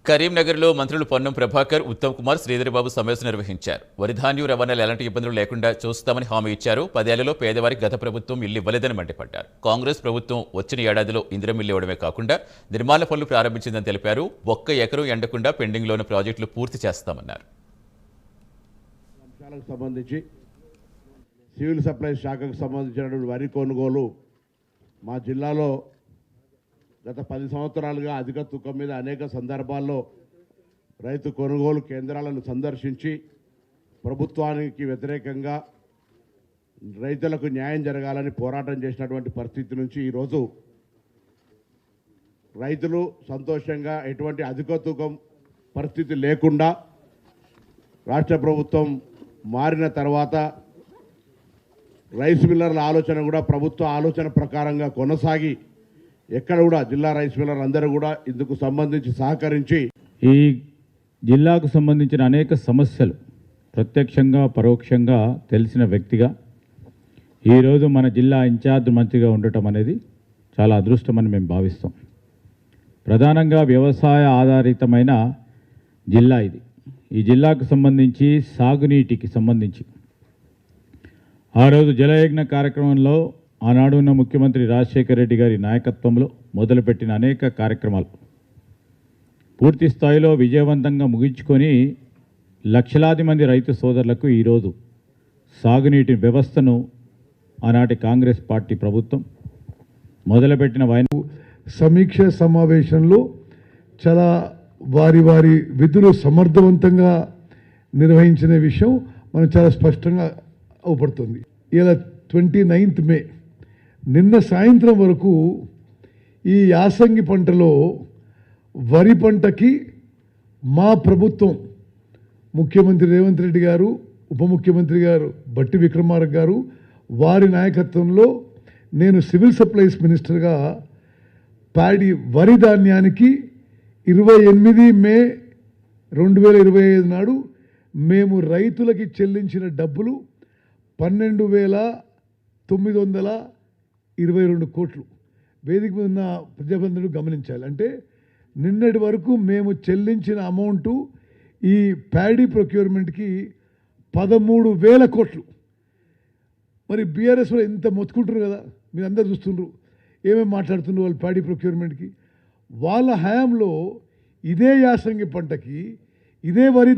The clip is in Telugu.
కరీంనగర్లో మంత్రులు పొన్నం ప్రభాకర్, ఉత్తమ్ కుమార్, శ్రీధర్బాబు సమావేశం నిర్వహించారు. వరిధాన్యం రవాణాలు ఎలాంటి ఇబ్బందులు లేకుండా చూస్తామని హామీ ఇచ్చారు. 10 ఏళ్లలో పేదవారికి గత ప్రభుత్వం ఇల్లు ఇవ్వలేదని మండిపడ్డారు. కాంగ్రెస్ ప్రభుత్వం వచ్చిన ఏడాదిలో ఇందిరం ఇల్లు ఇవ్వడమే కాకుండా నిర్మాణ పనులు ప్రారంభించిందని తెలిపారు. 1 ఎకరం ఎండకుండా పెండింగ్లో ఉన్న ప్రాజెక్టులు పూర్తి చేస్తామన్నారు. అంశాలకు సంబంధించి సివిల్ సప్లైస్ శాఖకు సంబంధించినటువంటి వరి కొనుగోలు మా జిల్లాలో గత 10 సంవత్సరాలుగా అధిక తూకం మీద అనేక సందర్భాల్లో రైతు కొనుగోలు కేంద్రాలను సందర్శించి ప్రభుత్వానికి వ్యతిరేకంగా రైతులకు న్యాయం జరగాలని పోరాటం చేసినటువంటి పరిస్థితి నుంచి ఈరోజు రైతులు సంతోషంగా ఎటువంటి అధిక తూకం పరిస్థితి లేకుండా రాష్ట్ర ప్రభుత్వం మారిన తర్వాత రైస్ మిల్లర్ల ఆలోచన కూడా ప్రభుత్వ ఆలోచన ప్రకారంగా కొనసాగి ఎక్కడ కూడా జిల్లా రైస్ మిల్లర్ అందరూ కూడా ఇందుకు సంబంధించి సహకరించి ఈ జిల్లాకు సంబంధించిన అనేక సమస్యలు ప్రత్యక్షంగా పరోక్షంగా తెలిసిన వ్యక్తిగా ఈరోజు మన జిల్లా ఇన్ఛార్జ్ మంత్రిగా ఉండటం అనేది చాలా అదృష్టమని మేము భావిస్తాం. ప్రధానంగా వ్యవసాయ ఆధారితమైన జిల్లా ఇది. ఈ జిల్లాకు సంబంధించి సాగునీటికి సంబంధించి ఆ రోజు జలయజ్ఞ కార్యక్రమంలో ఆనాడు ఉన్న ముఖ్యమంత్రి రాజశేఖర రెడ్డి గారి నాయకత్వంలో మొదలుపెట్టిన అనేక కార్యక్రమాలు పూర్తి స్థాయిలో విజయవంతంగా ముగించుకొని లక్షలాది మంది రైతు సోదరులకు ఈరోజు సాగునీటి వ్యవస్థను ఆనాటి కాంగ్రెస్ పార్టీ ప్రభుత్వం మొదలుపెట్టిన సమీక్ష సమావేశంలో చాలా వారి విధులు సమర్థవంతంగా నిర్వహించిన విషయం మనకు చాలా స్పష్టంగా అవుపడుతుంది. ఇలా 29th మే నిన్న సాయంత్రం వరకు ఈ యాసంగి పంటలో వరి పంటకి మా ప్రభుత్వం ముఖ్యమంత్రి రేవంత్ రెడ్డి గారు, ఉప ముఖ్యమంత్రి గారు బట్టి విక్రమార్క గారు వారి నాయకత్వంలో నేను సివిల్ సప్లైస్ మినిస్టర్గా వరి ధాన్యానికి 28 మే 2025 నాడు మేము రైతులకి చెల్లించిన డబ్బులు 12,922 కోట్లు. వేదిక మీద ఉన్న ప్రజాప్రతినిధులు గమనించాలి. అంటే నిన్నటి వరకు మేము చెల్లించిన అమౌంటు ఈ ప్యాడీ ప్రొక్యూర్మెంట్కి 13,000 కోట్లు. మరి బీఆర్ఎస్లో ఇంత మొత్తుకుంటారు కదా, మీరు అందరు చూస్తుండ్రు ఏమేమి మాట్లాడుతున్నారు వాళ్ళు ప్యాడీ ప్రొక్యూర్మెంట్కి. వాళ్ళ హయాంలో ఇదే యాసంగి పంటకి ఇదే వరి